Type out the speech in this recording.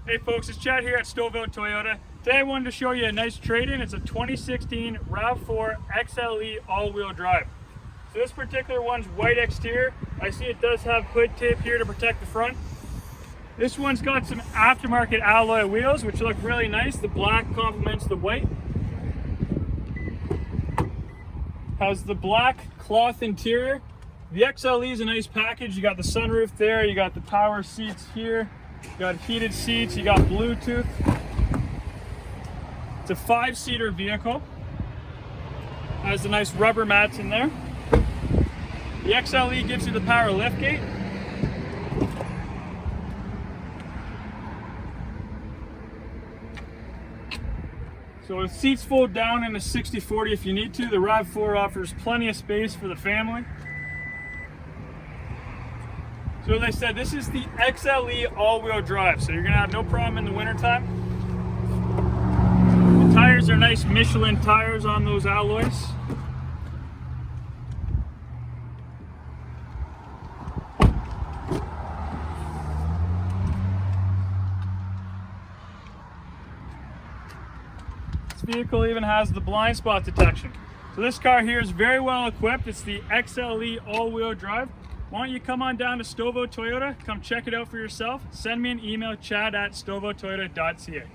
Hey folks, it's Chad here at Stouffville Toyota. Today I wanted to show you a nice trade-in. It's a 2016 RAV4 XLE all-wheel drive. So this particular one's white exterior. I see it does have hood tape here to protect the front. This one's got some aftermarket alloy wheels, which look really nice. The black complements the white. Has the black cloth interior. The XLE is a nice package. You got the sunroof there, you got the power seats here. You got heated seats, you got Bluetooth. It's a 5-seater vehicle. Has the nice rubber mats in there. The XLE gives you the power liftgate. So the seats fold down in a 60/40 if you need to. The RAV4 offers plenty of space for the family. So as I said, this is the XLE all-wheel drive, so you're gonna have no problem in the wintertime. The tires are nice Michelin tires on those alloys. This vehicle even has the blind spot detection. So this car here is very well equipped. It's the XLE all-wheel drive. Why don't you come on down to Stouffville Toyota, come check it out for yourself. Send me an email, chad@stouffvilletoyota.ca.